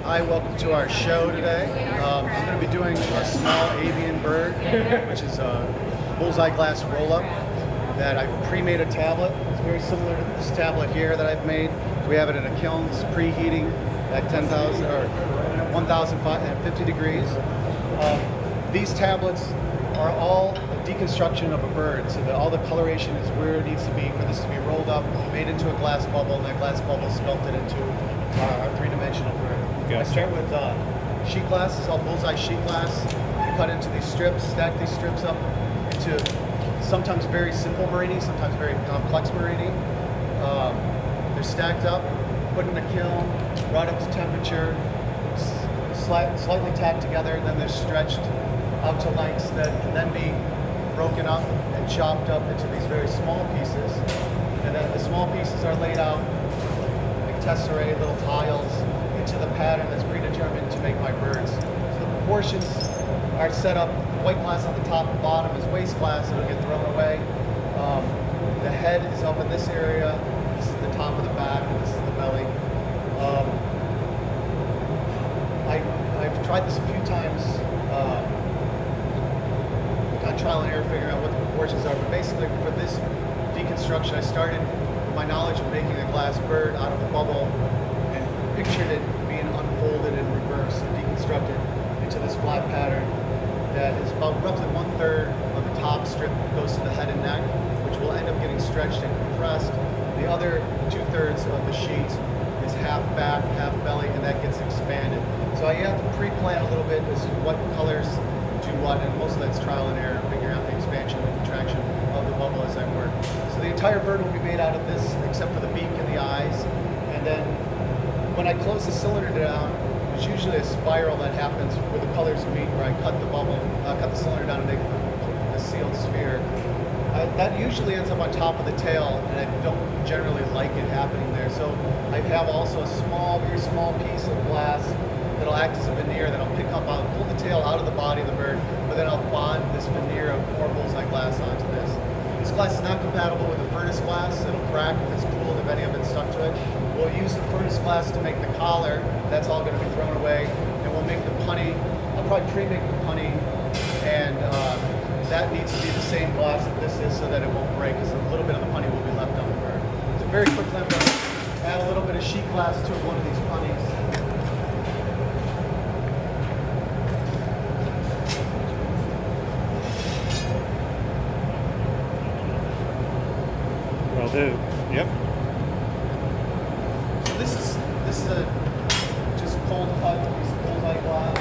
Hi, welcome to our show today. I'm going to be doing a small avian bird, which is a bullseye glass roll-up that I've pre-made a tablet. It's very similar to this tablet here that I've made. We have it in a kiln, it's preheating at 10,000 or 1,050 degrees. These tablets are all a deconstruction of a bird, so that all the coloration is where it needs to be for this to be rolled up, made into a glass bubble, and that glass bubble sculpted into our three-dimensional bird. Gotcha. I start with sheet glass. It's all bullseye sheet glass. You cut into these strips, stack these strips up into sometimes very simple braiding, sometimes very complex braiding. They're stacked up, put in a kiln, brought up to temperature, slightly tacked together, and then they're stretched out to lengths that can then be broken up and chopped up into these very small pieces. And then the small pieces are laid out like tesserae, little tiles, into the pattern that's predetermined to make my birds. So the proportions are set up. White glass on the top and bottom is waste glass, it'll get thrown away. The head is up in this area. This is the top of the back, and this is the belly. I've tried this a few times on trial and error, figuring out what the proportions are, but basically for this deconstruction, I started with my knowledge of making a glass bird out of a bubble and pictured it being unfolded and reversed and deconstructed into this flat pattern that is about roughly 1/3 of the top strip goes to the head and neck, which will end up getting stretched and compressed. The other 2/3 of the sheet is half back, half belly, and that gets expanded. So I have to pre-plan a little bit as to what colors do what, and most of that's trial and error, figuring out the expansion and contraction of the bubble as I work. So the entire bird will be made out of this, except for the beak and the eyes. And then when I close the cylinder down, there's usually a spiral that happens where the colors meet, where I cut the cylinder down and make a sealed sphere. That usually ends up on top of the tail, and I don't generally like it happening there. So I have also a small, very small piece of glass that'll act as a veneer that I'll pick up. I'll pull the tail out of the body of the bird, but then I'll bond this veneer of more bullseye glass onto this. This glass is not compatible with the furnace glass. It'll crack if it's cooled, if any of it's stuck to it. We'll use the furnace glass to make the collar. That's all going to be thrown away. And we'll make the punny. I'll probably pre-make the punny, and that needs to be the same glass that this is so that it won't break, because a little bit of the punny will be left on the bird. So very quickly, I'm going to add a little bit of sheet glass to one of these punnies. Will do. Yep. So this is a just cold cut piece of bullseye glass.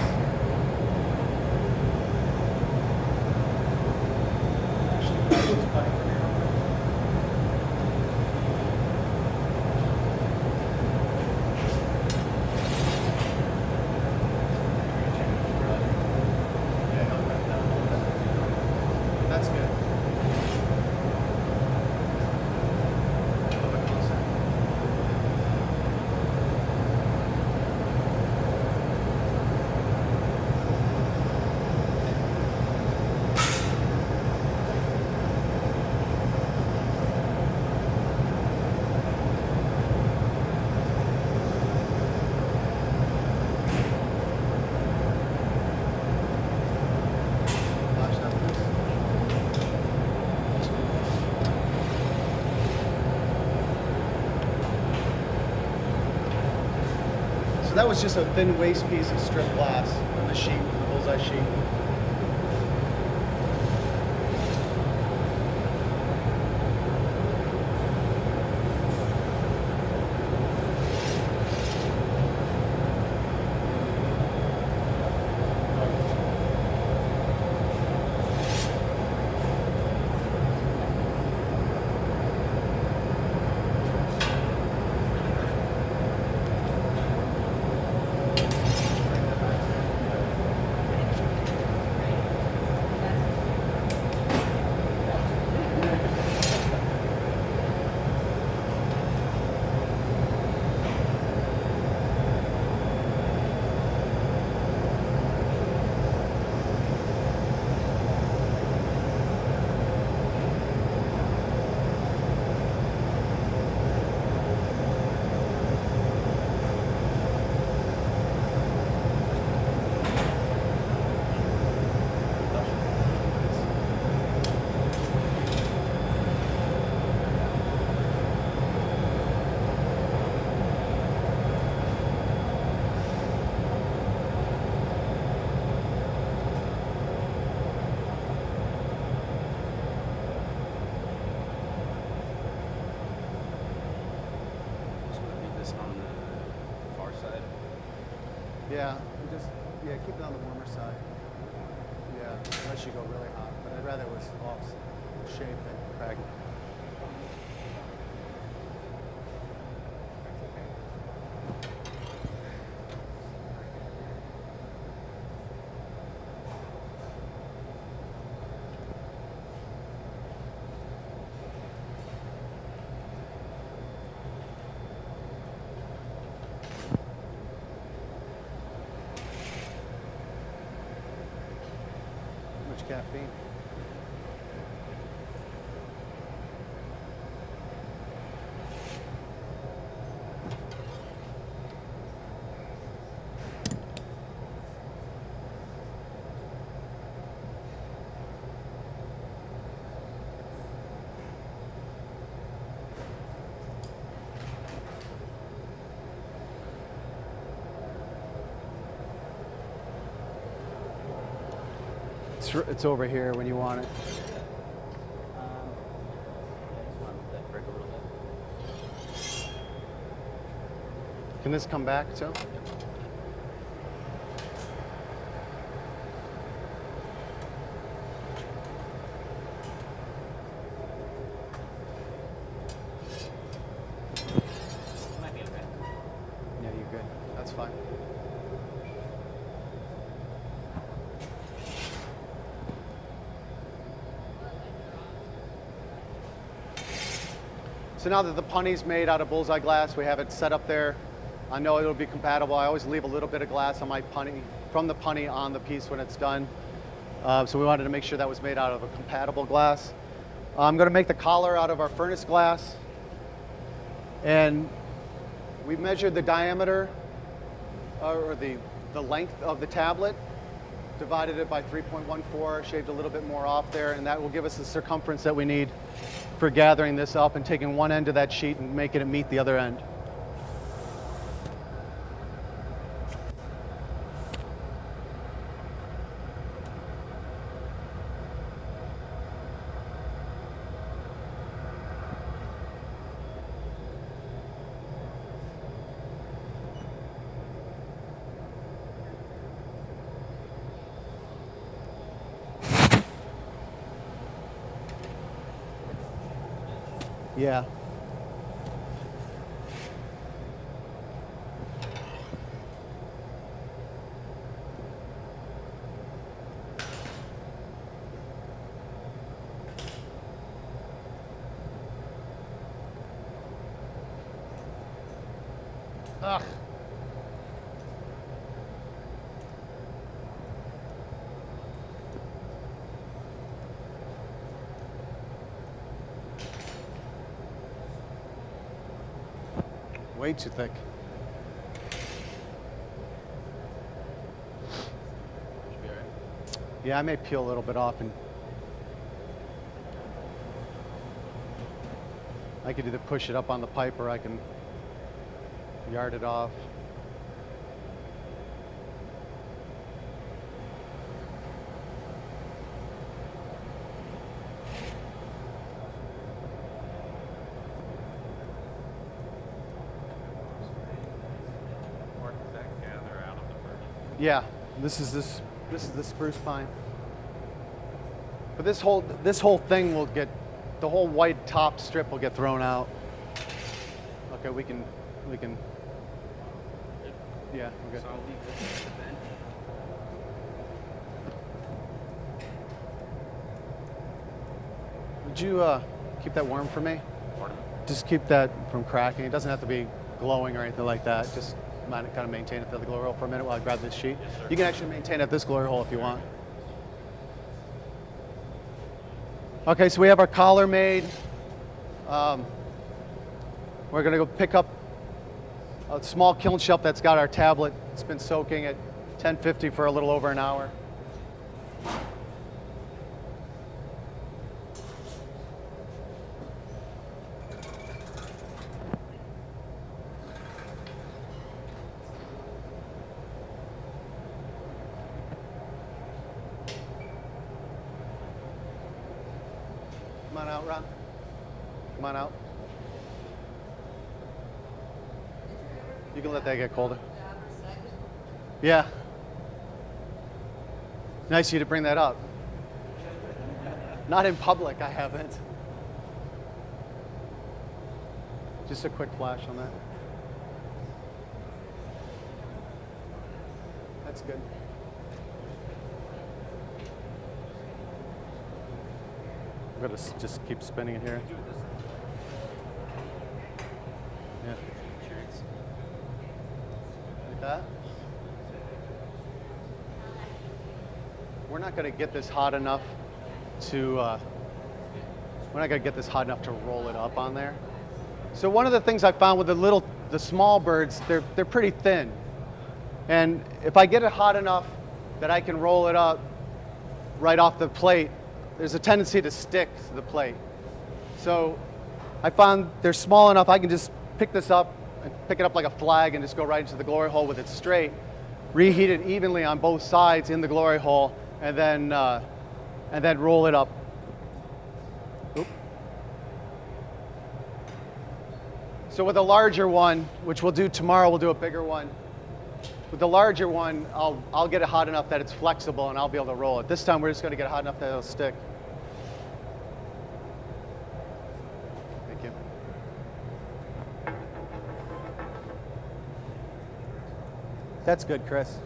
Actually, I was cutting from here. Yeah, I'll cut it down a little bit. That's good. So that was just a thin waste piece of strip glass on the sheet, the bullseye sheet. Yeah, and just keep it on the warmer side. Yeah, unless you go really hot. But I'd rather it was off shape than craggy. Much caffeine. It's over here when you want it. Can this come back too? Might be okay. Yeah, you're good. That's fine. So now that the punny's made out of bullseye glass, we have it set up there. I know it'll be compatible. I always leave a little bit of glass on my punny, from the punny on the piece when it's done. So we wanted to make sure that was made out of a compatible glass. I'm gonna make the collar out of our furnace glass. And we measured the diameter, or the length of the tablet, divided it by 3.14, shaved a little bit more off there, and that will give us the circumference that we need for gathering this up and taking one end of that sheet and making it meet the other end. Yeah. Ugh. Way too thick. Should be all right. Yeah, I may peel a little bit off, and I could either push it up on the pipe or I can yard it off. Or does that gather out of the furnace? Yeah, this is the spruce pine. But this whole thing will get, the whole white top strip will get thrown out. Okay, we can. Yeah, we're good. So I'll leave this at the bench. Would you keep that warm for me? Pardon me? Just keep that from cracking. It doesn't have to be glowing or anything like that. Just kind of maintain it at the glory hole for a minute while I grab this sheet. Yes, sir. You can actually maintain it at this glory hole if you want. Okay, so we have our collar made. We're gonna go pick up a small kiln shelf that's got our tablet. It's been soaking at 1050 for a little over an hour. Come on out, Ron. Come on out. You can let that get colder. Yeah. Nice of you to bring that up. Not in public, I haven't. Just a quick flash on that. That's good. I'm gonna just keep spinning it here. Yeah. Like that. We're not gonna get this hot enough to. We're not gonna get this hot enough to roll it up on there. So one of the things I found with the small birds, they're pretty thin. And if I get it hot enough that I can roll it up right off the plate, there's a tendency to stick to the plate. So I found they're small enough, I can just pick this up, and pick it up like a flag and just go right into the glory hole with it straight, reheat it evenly on both sides in the glory hole, and then roll it up. Oop. So with a larger one, which we'll do tomorrow, we'll do a bigger one. With the larger one, I'll get it hot enough that it's flexible and I'll be able to roll it. This time we're just going to get it hot enough that it'll stick. Thank you. That's good, Chris.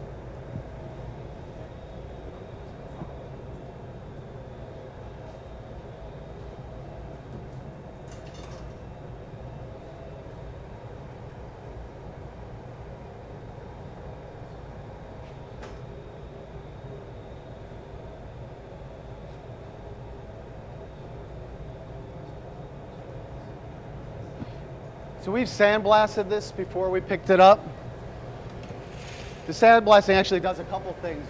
So we've sandblasted this before we picked it up. The sandblasting actually does a couple things.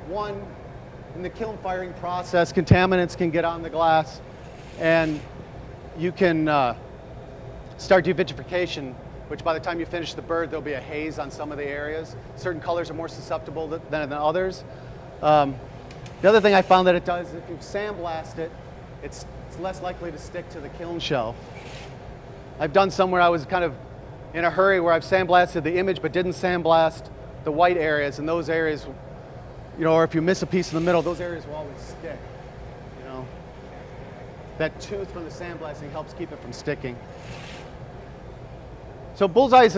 One, in the kiln firing process, contaminants can get on the glass, and you can start devitrification, which by the time you finish the bird, there'll be a haze on some of the areas. Certain colors are more susceptible than others. The other thing I found that it does, if you sandblast it, it's less likely to stick to the kiln shelf. I've done some where I was kind of in a hurry where I've sandblasted the image but didn't sandblast the white areas, and those areas, you know, or if you miss a piece in the middle, those areas will always stick, you know. That tooth from the sandblasting helps keep it from sticking. So Bullseye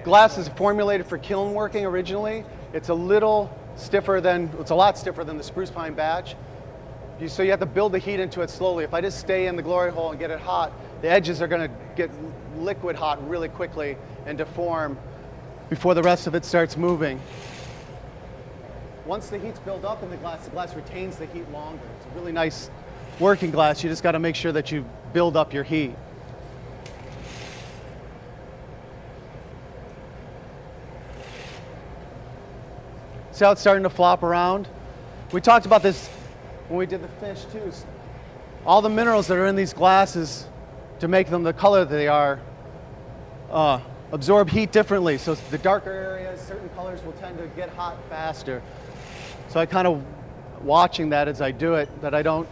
glass is formulated for kiln working originally. It's a little stiffer than, it's a lot stiffer than the spruce pine batch. So you have to build the heat into it slowly. If I just stay in the glory hole and get it hot, the edges are going to get liquid hot really quickly and deform before the rest of it starts moving. Once the heat's built up in the glass retains the heat longer. It's a really nice working glass. You just got to make sure that you build up your heat. See how it's starting to flop around? We talked about this when we did the fish too. All the minerals that are in these glasses to make them the color they are absorb heat differently. So the darker areas, certain colors will tend to get hot faster. So I kind of watching that as I do it, that I don't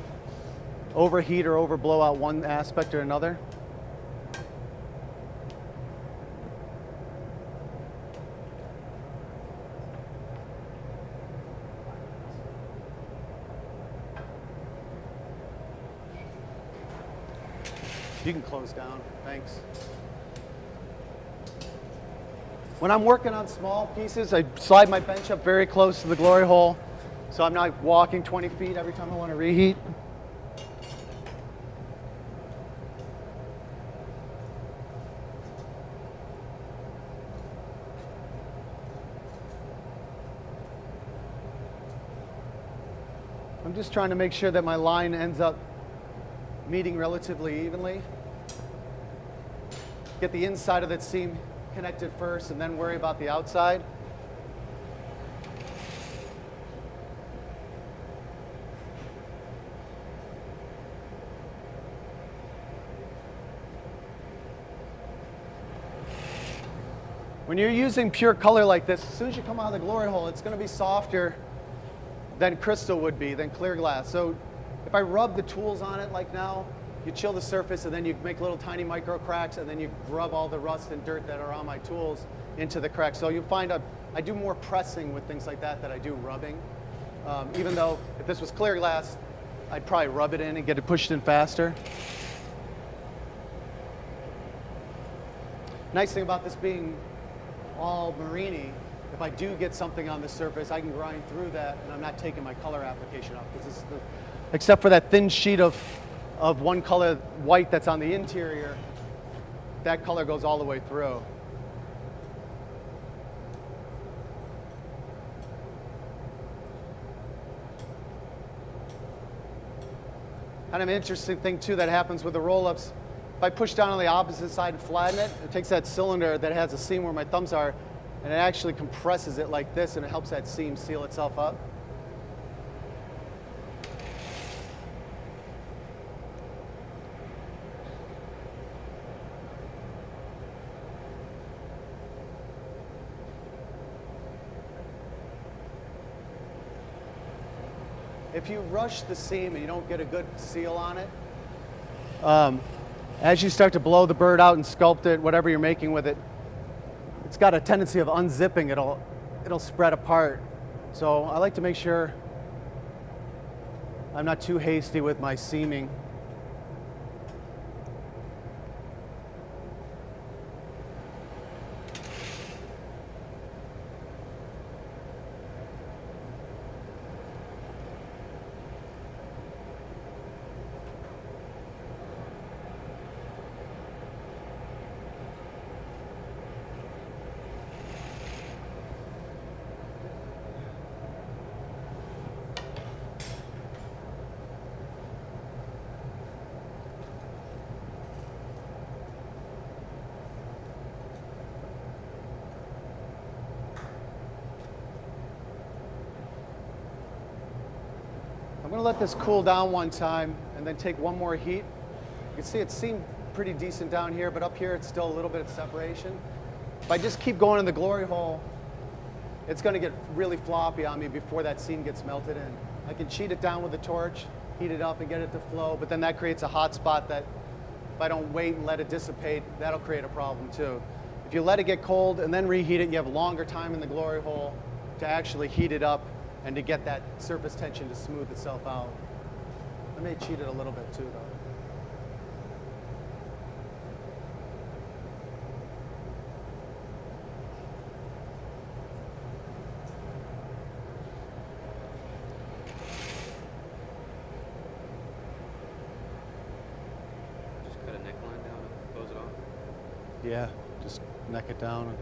overheat or overblow out one aspect or another. You can close down, thanks. When I'm working on small pieces, I slide my bench up very close to the glory hole, so I'm not walking 20 feet every time I want to reheat. I'm just trying to make sure that my line ends up meeting relatively evenly. Get the inside of that seam connected first and then worry about the outside. When you're using pure color like this, as soon as you come out of the glory hole, it's going to be softer than crystal would be, than clear glass. So if I rub the tools on it like now, you chill the surface, and then you make little tiny micro cracks, and then you rub all the rust and dirt that are on my tools into the cracks. So you'll find I do more pressing with things like that than I do rubbing. Even though if this was clear glass, I'd probably rub it in and get it pushed in faster. Nice thing about this being all marine-y, if I do get something on the surface, I can grind through that, and I'm not taking my color application off. Because except for that thin sheet of one color white that's on the interior, that color goes all the way through. Kind of an interesting thing too that happens with the roll-ups. If I push down on the opposite side and flatten it, it takes that cylinder that has a seam where my thumbs are, and it actually compresses it like this, and it helps that seam seal itself up. If you rush the seam and you don't get a good seal on it, as you start to blow the bird out and sculpt it, whatever you're making with it, it's got a tendency of unzipping. It'll spread apart. So I like to make sure I'm not too hasty with my seaming. I'm going to let this cool down one time and then take one more heat. You can see it seemed pretty decent down here, but up here it's still a little bit of separation. If I just keep going in the glory hole, it's going to get really floppy on me before that seam gets melted in. I can cheat it down with a torch, heat it up and get it to flow, but then that creates a hot spot that if I don't wait and let it dissipate, that'll create a problem too. If you let it get cold and then reheat it, you have longer time in the glory hole to actually heat it up and to get that surface tension to smooth itself out. I may cheat it a little bit too though. Just cut a neckline down and close it off? Yeah, just neck it down.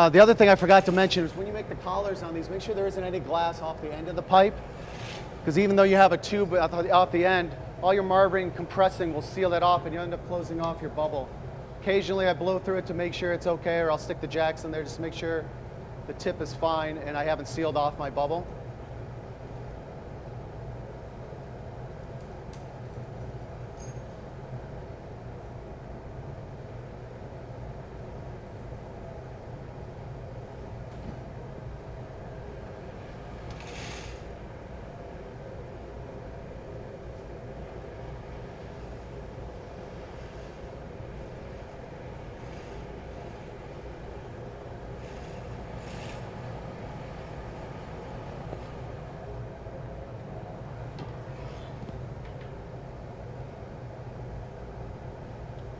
The other thing I forgot to mention is when you make the collars on these, make sure there isn't any glass off the end of the pipe. Because even though you have a tube off the end, all your marving compressing will seal it off and you end up closing off your bubble. Occasionally I blow through it to make sure it's okay, or I'll stick the jacks in there just to make sure the tip is fine and I haven't sealed off my bubble.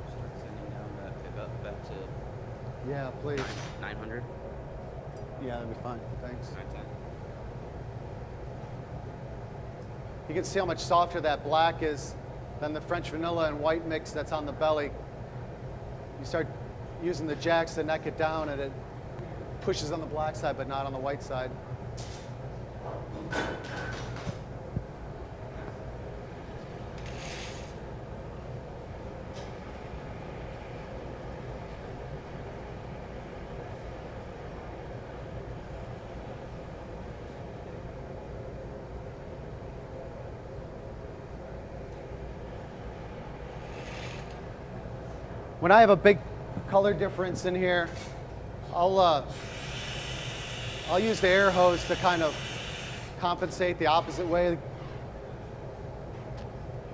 Start sending down that pickup back to Yeah, please. 900. Yeah, that'd be fine. Thanks. 910. You can see how much softer that black is than the French vanilla and white mix that's on the belly. You start using the jacks to neck it down and it pushes on the black side but not on the white side. when I have a big color difference in here, I'll use the air hose to kind of compensate the opposite way,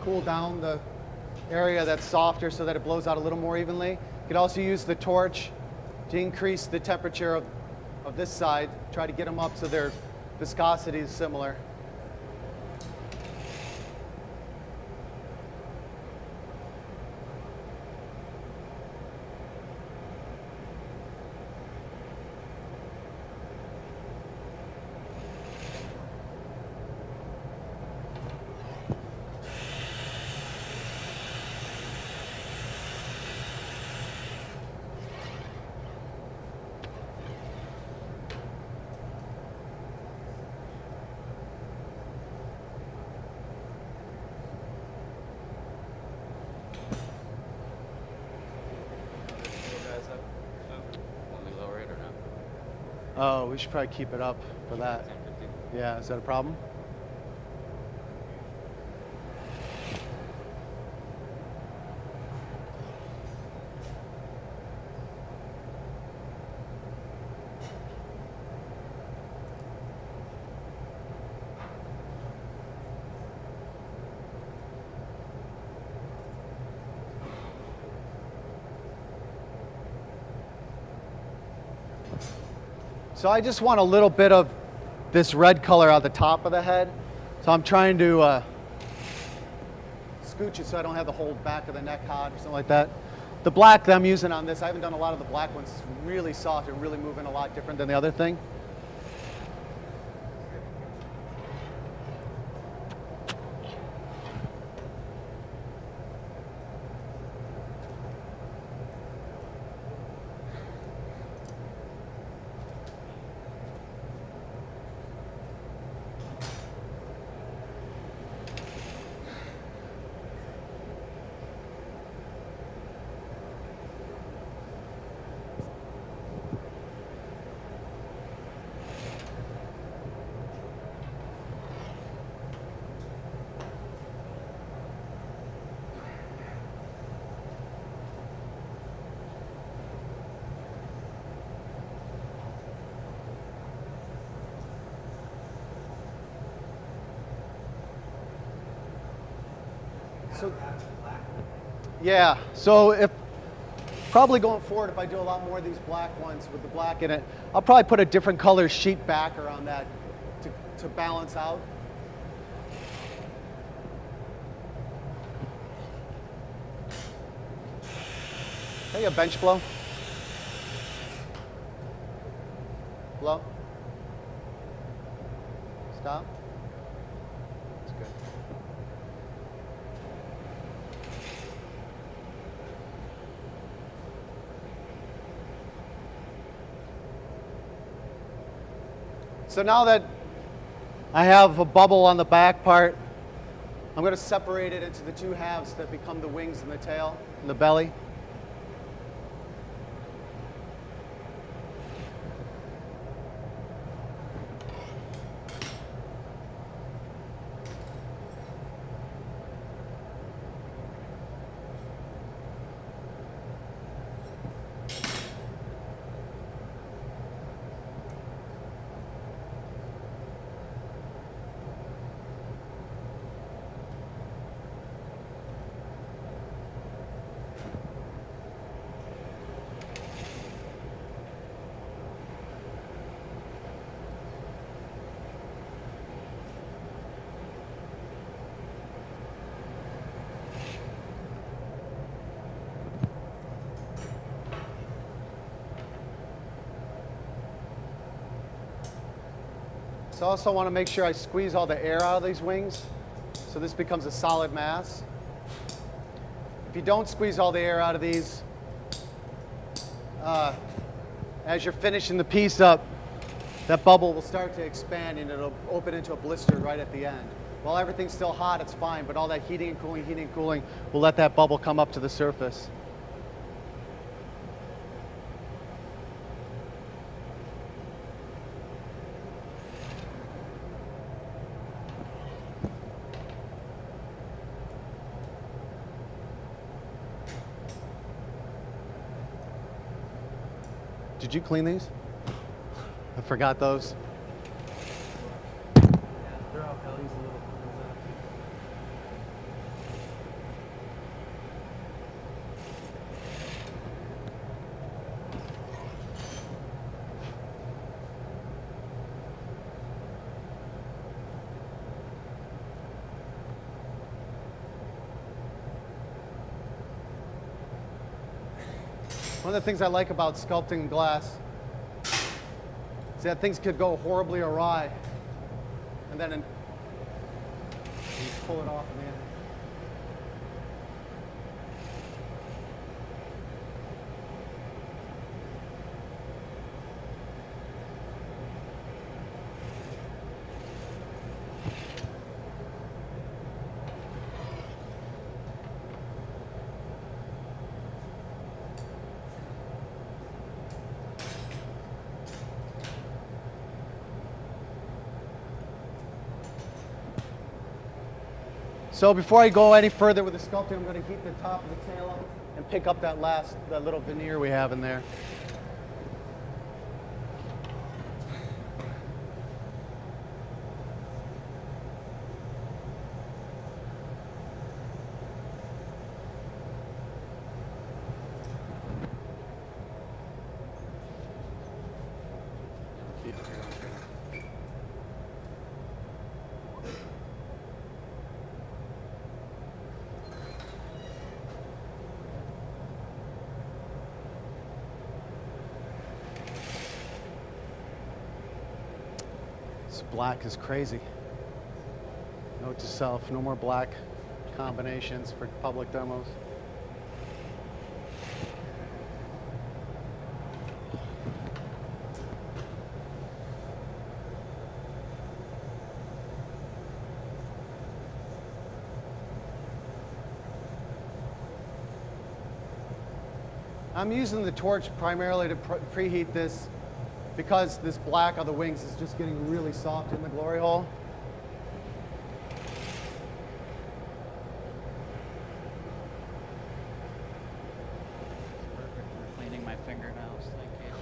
cool down the area that's softer so that it blows out a little more evenly. You could also use the torch to increase the temperature of this side, try to get them up so their viscosity is similar. Want me to lower it or not? Oh, we should probably keep it up for that. 10:50. Yeah, is that a problem? So I just want a little bit of this red color at the top of the head. So I'm trying to scooch it so I don't have the whole back of the neck hot or something like that. The black that I'm using on this, I haven't done a lot of the black ones. It's really soft and really moving a lot different than the other thing. So, yeah, so if probably going forward, if I do a lot more of these black ones with the black in it, I'll probably put a different color sheet backer on that to balance out. Hey, a bench blow. Blow. Stop. That's good. So now that I have a bubble on the back part, I'm going to separate it into the two halves that become the wings and the tail and the belly. So I also want to make sure I squeeze all the air out of these wings so this becomes a solid mass. If you don't squeeze all the air out of these, as you're finishing the piece up, that bubble will start to expand and it'll open into a blister right at the end. While everything's still hot, it's fine, but all that heating and cooling will let that bubble come up to the surface. Did you clean these? I forgot those. They're all Kelly's little. One of the things I like about sculpting glass is that things could go horribly awry, and then you pull it off in the end. So before I go any further with the sculpting, I'm going to heat the top of the tail up and pick up that little veneer we have in there. This black is crazy. Note to self, no more black combinations for public demos. I'm using the torch primarily to preheat this because this black on the wings is just getting really soft in the glory hole. Perfect for cleaning my fingernails. Thank you.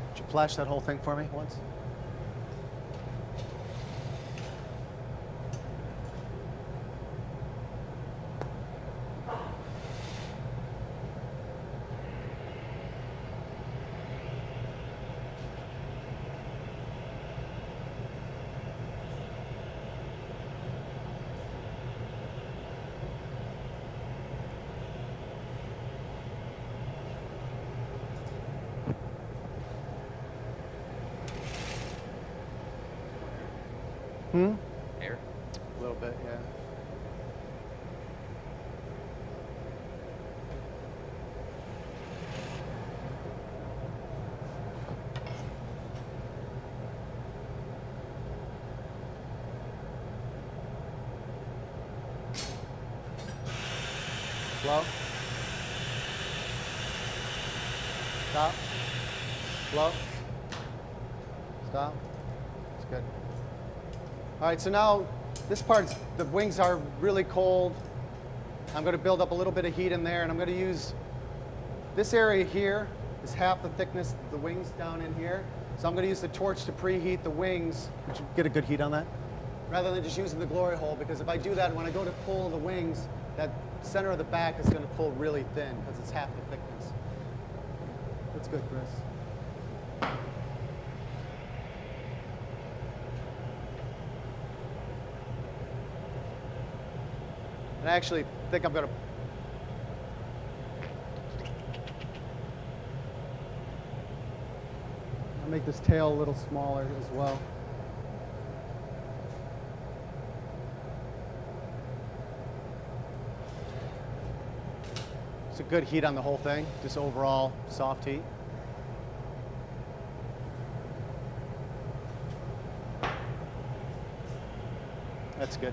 Would you flash that whole thing for me once? Air. A little bit, yeah. Slow. Stop. Slow. Stop. That's good. All right, so now this part's, the wings are really cold. I'm going to build up a little bit of heat in there, and I'm going to use this area here is half the thickness of the wings down in here. So I'm going to use the torch to preheat the wings. Would you get a good heat on that? Rather than just using the glory hole, because if I do that, when I go to pull the wings, that center of the back is going to pull really thin because it's half the thickness. That's good, Chris. And I actually think I'm going to make this tail a little smaller as well. It's a good heat on the whole thing, just overall soft heat. That's good.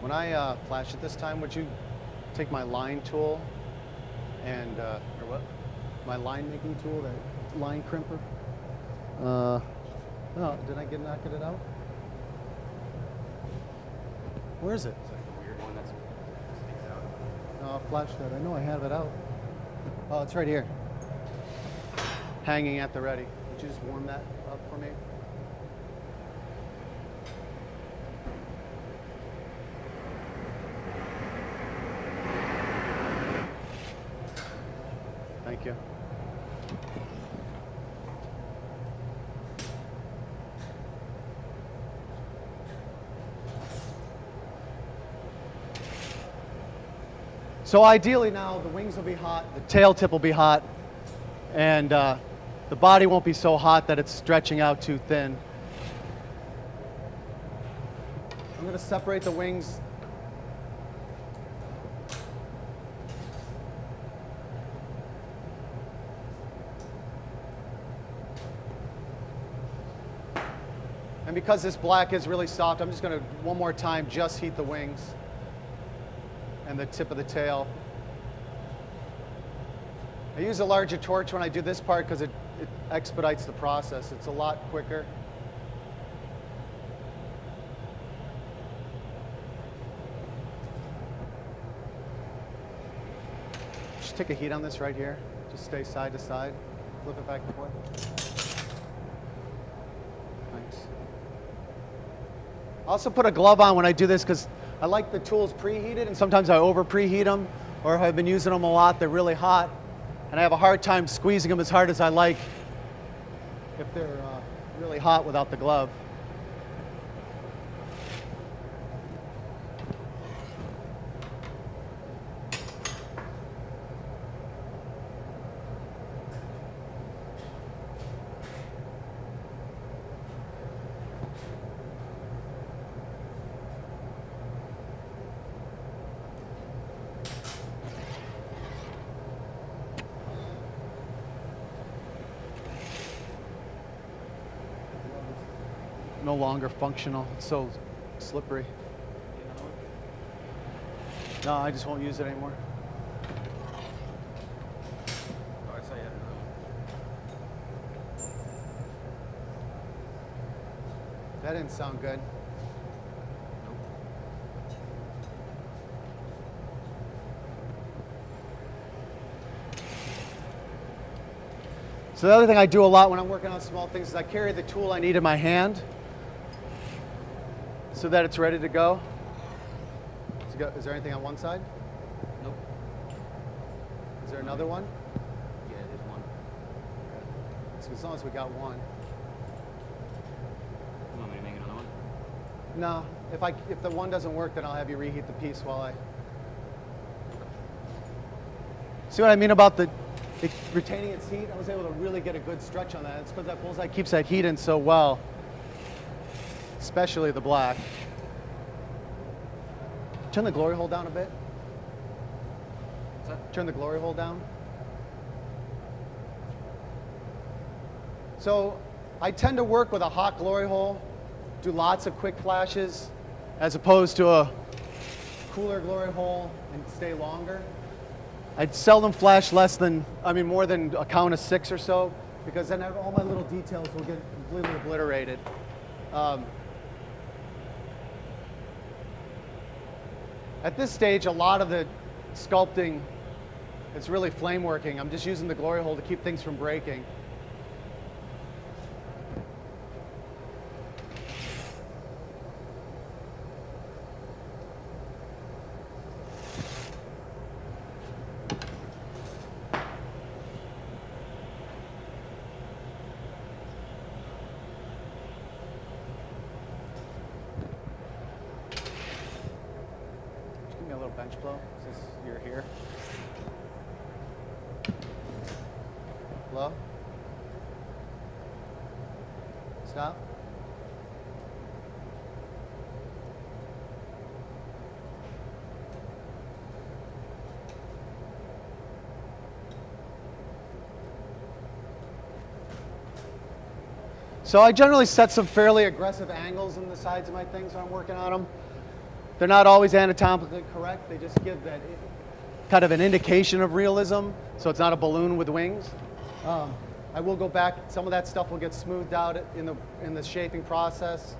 When I flash it this time, would you take my line tool and, or what? My line making tool, that line crimper? Oh, did I not get it out? Where is it? It's like the weird one that sticks out. No, I'll flash that. I know I have it out. Oh, it's right here. Hanging at the ready. Would you just warm that up for me? Thank you. So ideally now the wings will be hot, the tail tip will be hot, and the body won't be so hot that it's stretching out too thin. I'm going to separate the wings. And because this black is really soft, I'm just going to, one more time, just heat the wings and the tip of the tail. I use a larger torch when I do this part because it expedites the process. It's a lot quicker. Just take a heat on this right here. Just stay side to side. Flip it back and forth. Thanks. I also put a glove on when I do this because I like the tools preheated, and sometimes I over preheat them, or if I've been using them a lot, they're really hot, and I have a hard time squeezing them as hard as I like if they're really hot without the glove. No longer functional. It's so slippery. No, I just won't use it anymore. Oh, I saw you had another one. That didn't sound good. Nope. So the other thing I do a lot when I'm working on small things is I carry the tool I need in my hand so that it's ready to go. Is there anything on one side? Nope. Is there another one? Yeah, there's one. So as long as we got one. You want me to make another one? No, if the one doesn't work, then I'll have you reheat the piece while I. See what I mean about it retaining its heat? I was able to really get a good stretch on that. It's because that bullseye keeps that heat in so well, especially the black. Turn the glory hole down a bit. What's that? Turn the glory hole down. So I tend to work with a hot glory hole, do lots of quick flashes, as opposed to a cooler glory hole and stay longer. I'd seldom flash more than a count of 6 or so, because then all my little details will get completely obliterated. At this stage, a lot of the sculpting is really flame working. I'm just using the glory hole to keep things from breaking. Bench blow, since you're here. Blow. Stop. So I generally set some fairly aggressive angles in the sides of my things when I'm working on them. They're not always anatomically correct. They just give that kind of an indication of realism, so it's not a balloon with wings. I will go back. Some of that stuff will get smoothed out in the shaping process.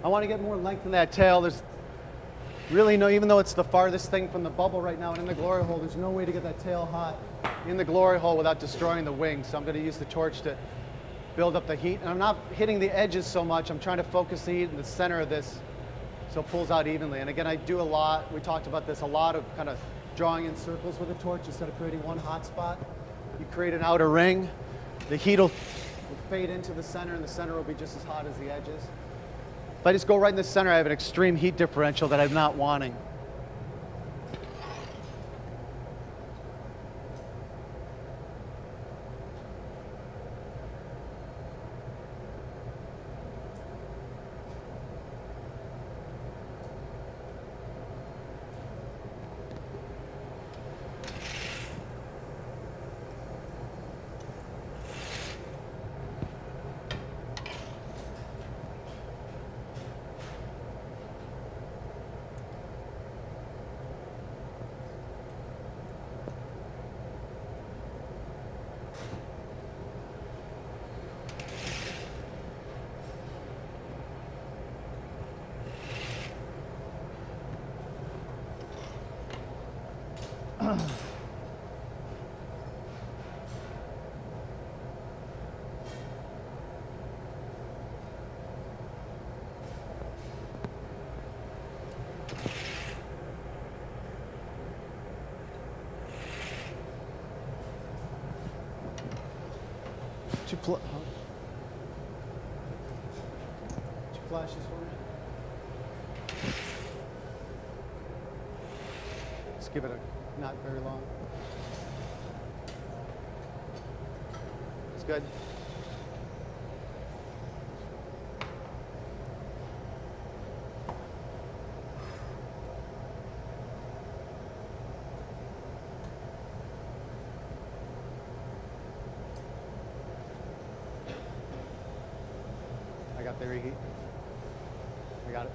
I want to get more length in that tail. There's really no, even though it's the farthest thing from the bubble right now and in the glory hole, there's no way to get that tail hot in the glory hole without destroying the wing. So I'm going to use the torch to build up the heat. And I'm not hitting the edges so much. I'm trying to focus the heat in the center of this so it pulls out evenly. And again, I do a lot, we talked about this, a lot of kind of drawing in circles with the torch instead of creating one hot spot. You create an outer ring, the heat will fade into the center and the center will be just as hot as the edges. If I just go right in the center, I have an extreme heat differential that I'm not wanting. Did you flash this for me? Let's give it a not very long. It's good. I got the reheat. I got it.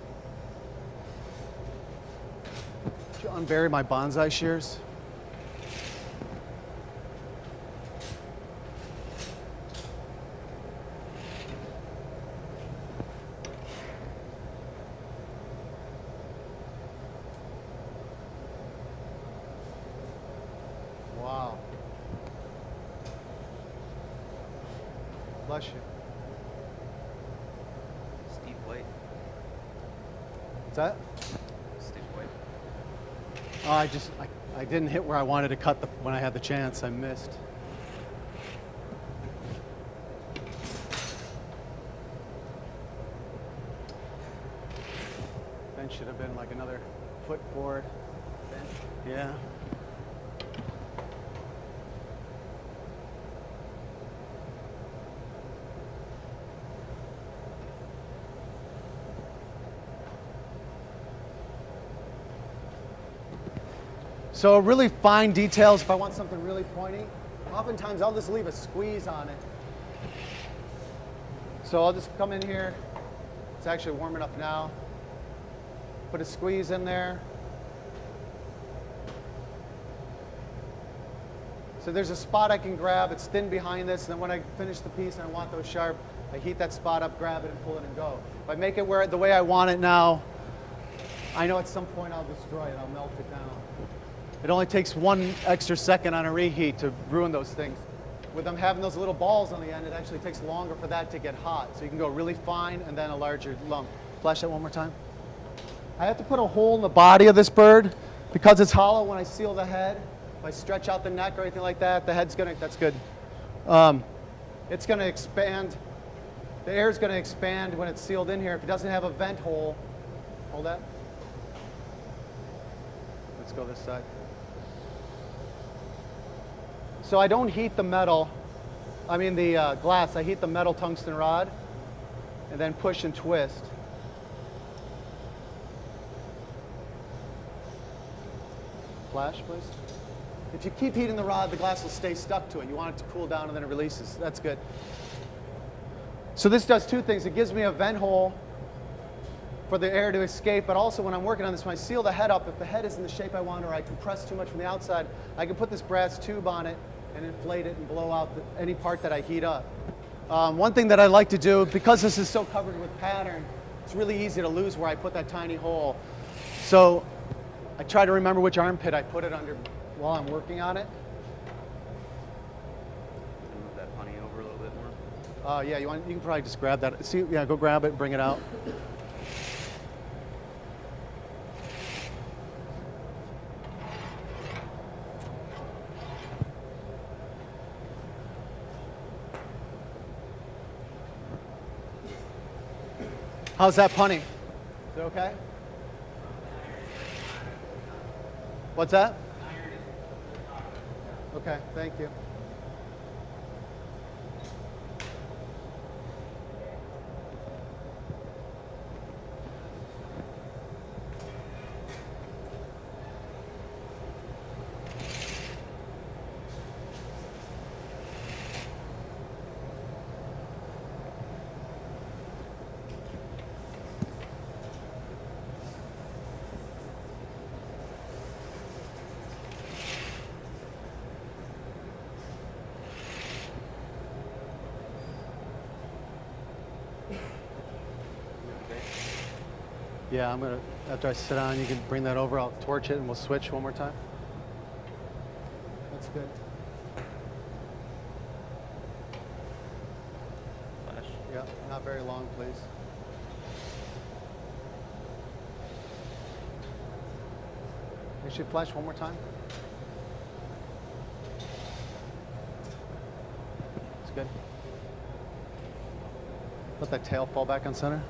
Did you unbury my bonsai shears? Wow. Bless you. Steve White. What's that? Steve White. Oh, I didn't hit where I wanted to cut when I had the chance. I missed. bench should have been like another foot forward. Yeah. So really fine details, if I want something really pointy, oftentimes I'll just leave a squeeze on it. So I'll just come in here. It's actually warm enough now. Put a squeeze in there. So there's a spot I can grab. It's thin behind this, and then when I finish the piece and I want those sharp, I heat that spot up, grab it, and pull it and go. If I make it where the way I want it now, I know at some point I'll destroy it. I'll melt it down. It only takes 1 extra second on a reheat to ruin those things. With them having those little balls on the end, it actually takes longer for that to get hot. So you can go really fine and then a larger lump. Flash that one more time. I have to put a hole in the body of this bird because it's hollow when I seal the head. If I stretch out the neck or anything like that, the head's gonna, that's good. It's gonna expand. The air's gonna expand when it's sealed in here. If it doesn't have a vent hole, hold that. Let's go this side. So I don't heat the metal, the glass. I heat the metal tungsten rod and then push and twist. Flash, please. If you keep heating the rod, the glass will stay stuck to it. You want it to cool down and then it releases. That's good. So this does two things. It gives me a vent hole for the air to escape, but also when I'm working on this, when I seal the head up, if the head is in the shape I want or I compress too much from the outside, I can put this brass tube on it and inflate it and blow out any part that I heat up. One thing that I like to do, because this is so covered with pattern, it's really easy to lose where I put that tiny hole. So I try to remember which armpit I put it under while I'm working on it. Move that punny over a little bit more. Yeah, you can probably just grab that. See, yeah, go grab it, bring it out. How's that punny? Is it okay? What's that? Okay, thank you. Yeah, I'm gonna, after I sit down, you can bring that over, I'll torch it and we'll switch one more time. That's good. Flash. Yeah, not very long, please. You should flash one more time. That's good. Let that tail fall back on center.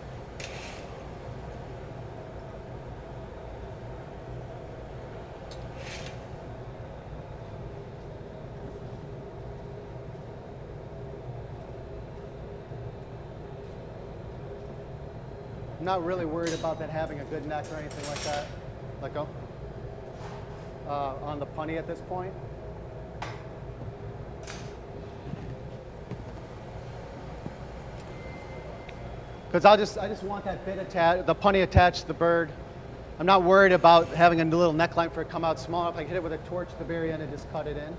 I'm not really worried about that having a good neck or anything like that. Let go. On the punny at this point. Because I just want that bit attached, the punny attached to the bird. I'm not worried about having a little neckline for it to come out small. If I hit it with a torch at the very end and just cut it in.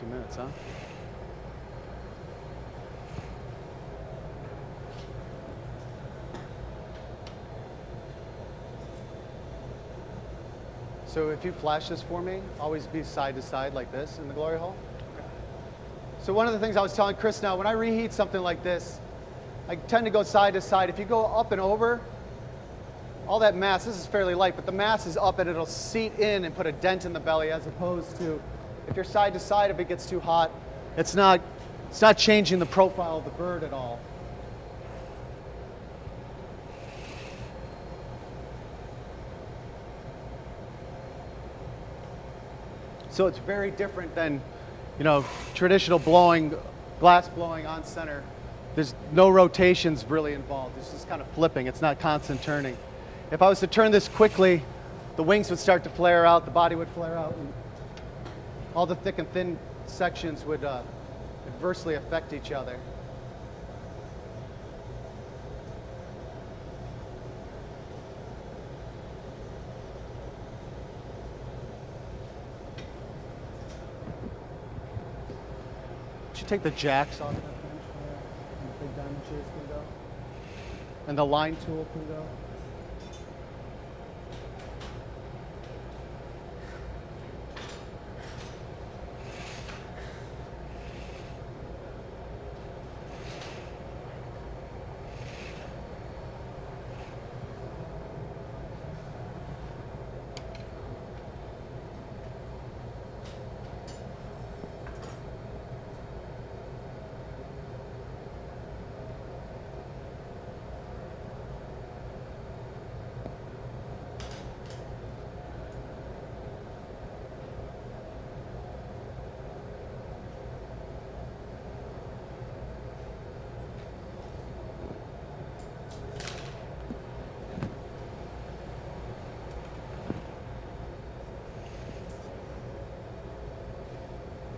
Minutes, huh? So if you flash this for me, always be side to side like this in the glory hole. So one of the things I was telling Chris now, when I reheat something like this, I tend to go side to side. If you go up and over, all that mass, this is fairly light, but the mass is up and it'll seat in and put a dent in the belly, as opposed to if you're side to side, if it gets too hot, it's not changing the profile of the bird at all. So it's very different than, traditional glass blowing on center. There's no rotations really involved. It's just kind of flipping. It's not constant turning. If I was to turn this quickly, the wings would start to flare out, the body would flare out, and all the thick and thin sections would adversely affect each other. Should take the jacks off that bench there, and the big diamond shears can go, and the line tool can go.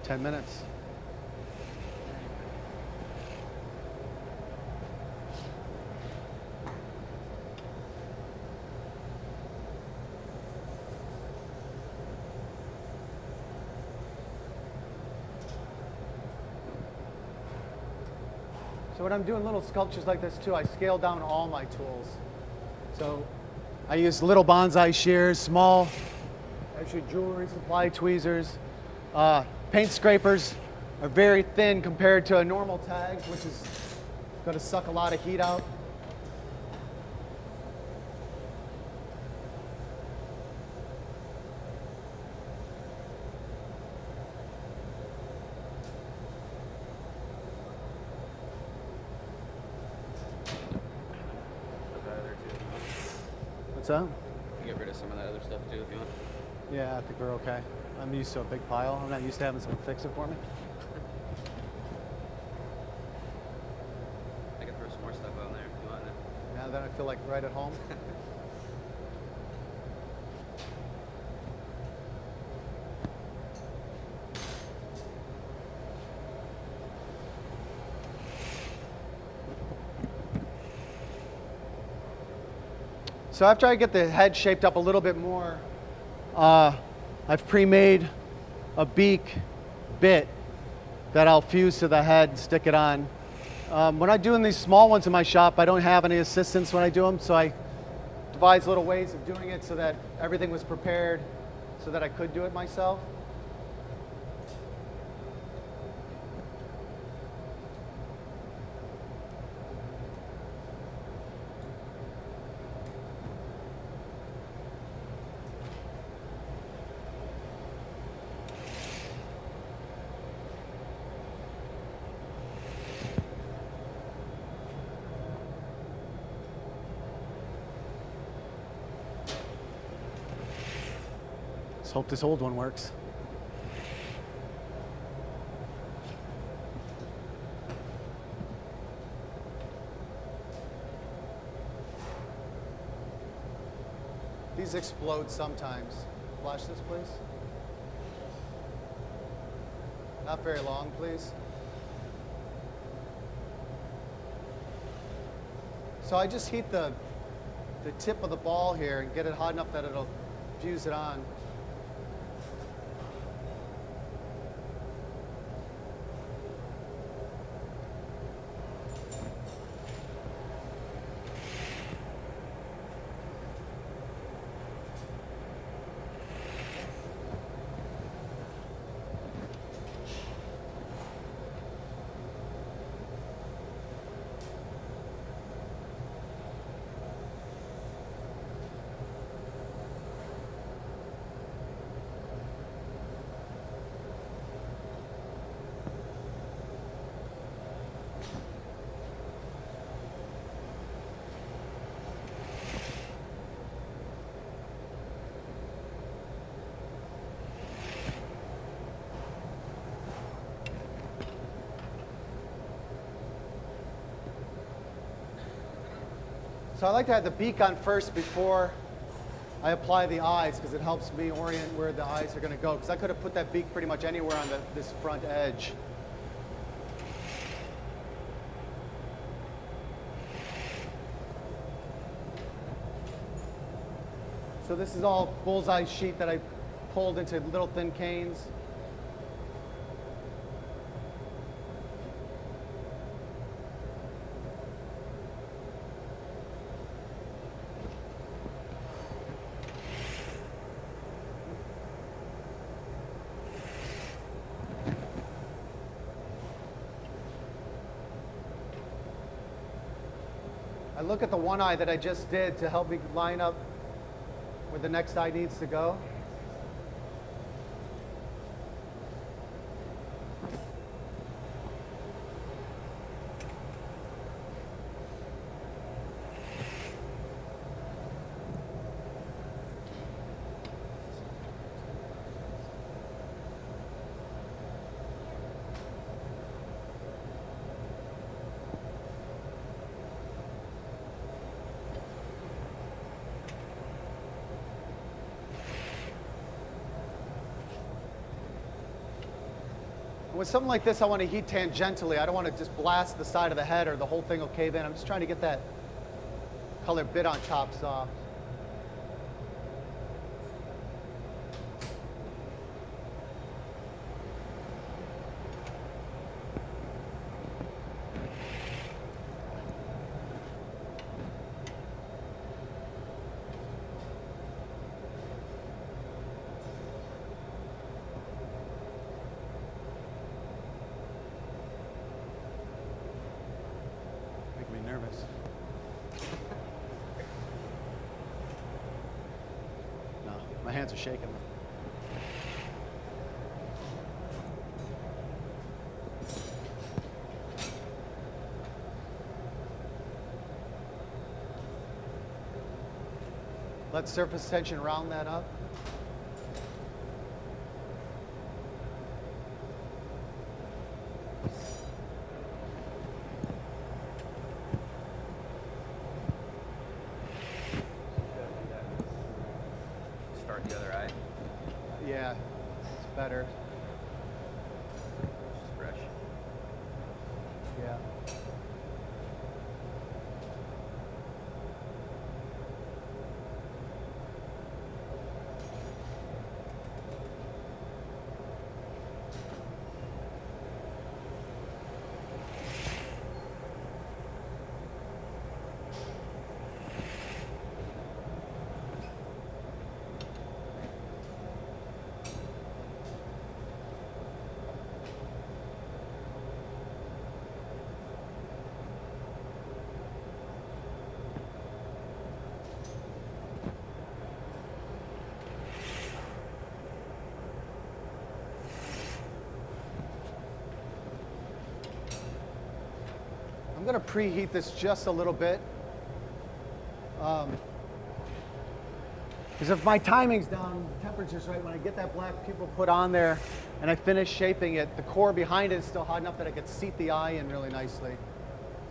Ten minutes. So when I'm doing little sculptures like this too, I scale down all my tools. So I use little bonsai shears, small, actually jewelry supply tweezers. Paint scrapers are very thin compared to a normal tag, which is going to suck a lot of heat out. What's that? Get rid of some of that other stuff too if you want. Yeah, I think we're okay. I'm used to a big pile. I'm not used to having someone fix it for me. I can throw some more stuff on there if you want it. Now then I feel like right at home. So after I get the head shaped up a little bit more, I've pre-made a beak bit that I'll fuse to the head and stick it on. When I'm doing these small ones in my shop, I don't have any assistants when I do them, so I devised little ways of doing it so that everything was prepared so that I could do it myself. Let's hope this old one works. These explode sometimes. Flash this, please. Not very long, please. So I just heat the tip of the ball here and get it hot enough that it'll fuse it on. So I like to have the beak on first before I apply the eyes because it helps me orient where the eyes are going to go. Because I could have put that beak pretty much anywhere on this front edge. So this is all bullseye sheet that I pulled into little thin canes. I look at the one eye that I just did to help me line up where the next eye needs to go. With something like this, I want to heat tangentially. I don't want to just blast the side of the head or the whole thing will cave in. I'm just trying to get that colored bit on top soft. Nervous. No, my hands are shaking. Let surface tension round that up. Start the other eye. Yeah, it's better. Just fresh. Yeah. I'm going to preheat this just a little bit. Because if my timing's down, temperature's right, when I get that black pupil put on there and I finish shaping it, the core behind it is still hot enough that I could seat the eye in really nicely.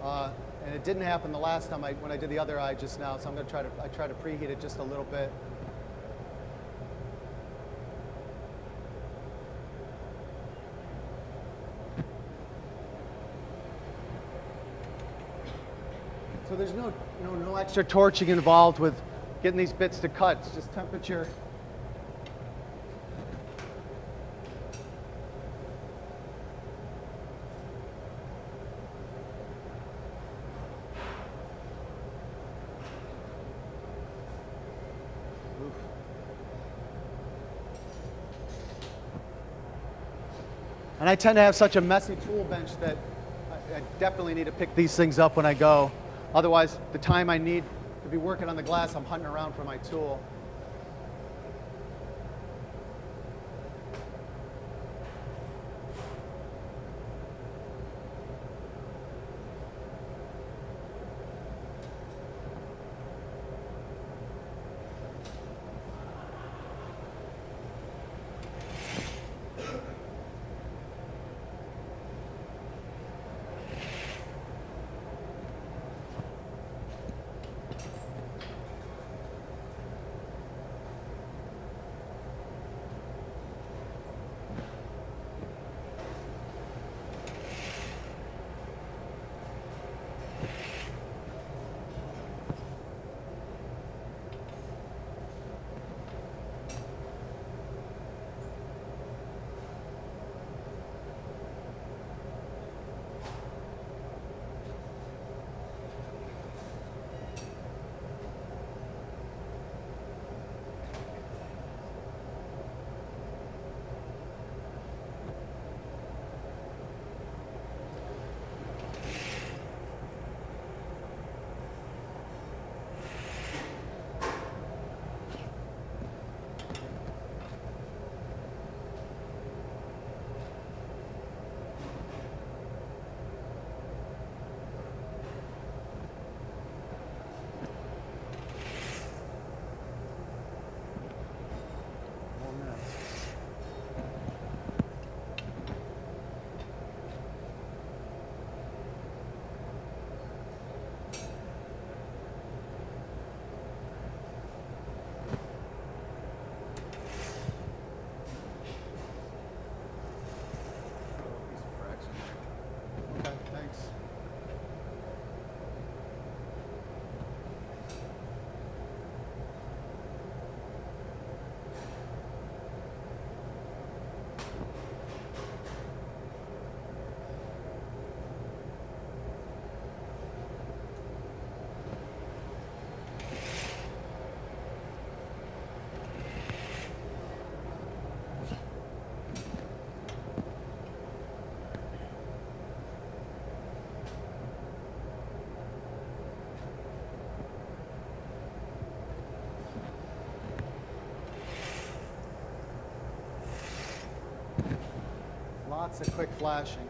And it didn't happen the last time when I did the other eye just now, so I'm going to try to preheat it just a little bit. So there's no extra torching involved with getting these bits to cut. It's just temperature. Oof. And I tend to have such a messy tool bench that I definitely need to pick these things up when I go. Otherwise, the time I need to be working on the glass, I'm hunting around for my tool. Lots of quick flashing.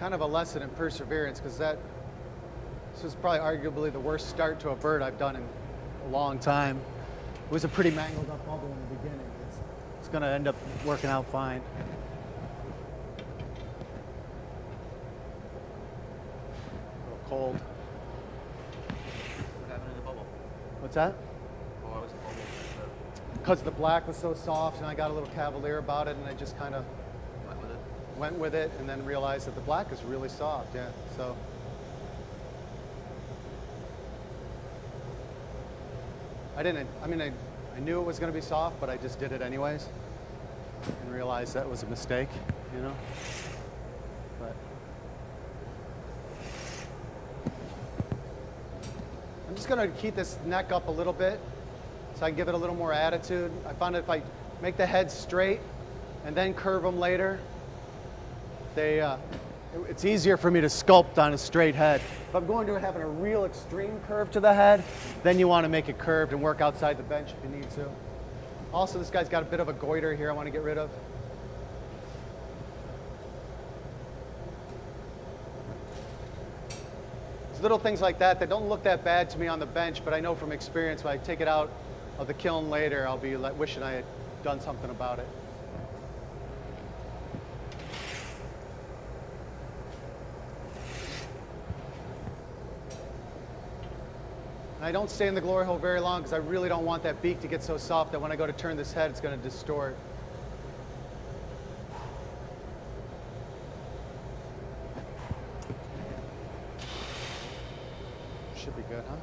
Kind of a lesson in perseverance, because this was probably arguably the worst start to a bird I've done in a long time. It was a pretty mangled up bubble in the beginning. It's going to end up working out fine. A little cold. What happened in the bubble? What's that? Oh, I was bubble. Because the black was so soft and I got a little cavalier about it, and I just kind of went with it and then realized that the black is really soft, yeah. So I knew it was going to be soft, but I just did it anyways and realized that was a mistake, you know. But I'm just going to keep this neck up a little bit so I can give it a little more attitude. I found that if I make the head straight and then curve them later, it's easier for me to sculpt on a straight head. If I'm going to having a real extreme curve to the head, then you want to make it curved and work outside the bench if you need to. Also, this guy's got a bit of a goiter here I want to get rid of. There's little things like that that don't look that bad to me on the bench, but I know from experience when I take it out of the kiln later, I'll be like wishing I had done something about it. I don't stay in the glory hole very long because I really don't want that beak to get so soft that when I go to turn this head, it's going to distort. Should be good, huh?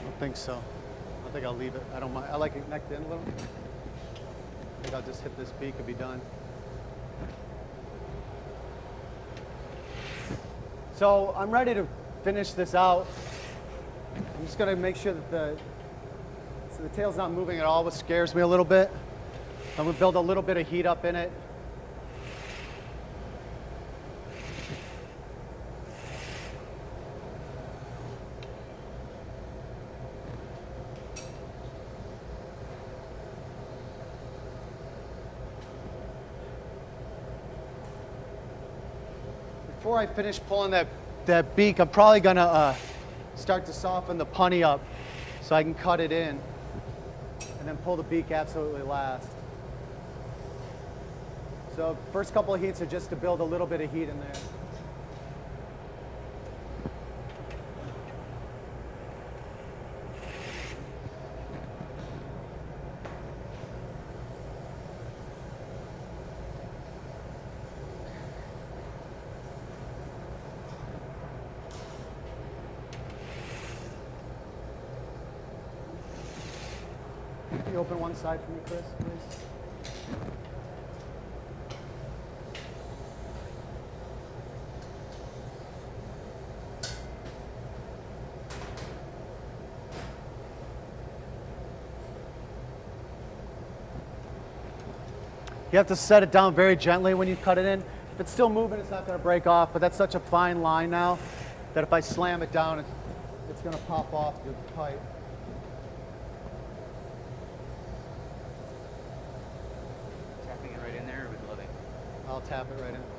I think so. I think I'll leave it. I don't mind. I like it necked in a little. I think I'll just hit this beak and be done. So I'm ready to finish this out. I'm just going to make sure that the tail's not moving at all, which scares me a little bit. I'm going to build a little bit of heat up in it. Before I finish pulling that beak, I'm probably gonna start to soften the punny up so I can cut it in and then pull the beak absolutely last. So first couple of heats are just to build a little bit of heat in there. Can you open one side for me, Chris, please? You have to set it down very gently when you cut it in. If it's still moving, it's not going to break off, but that's such a fine line now that if I slam it down, it's going to pop off the pipe. Tapping it right in there with loving. I'll tap it right in.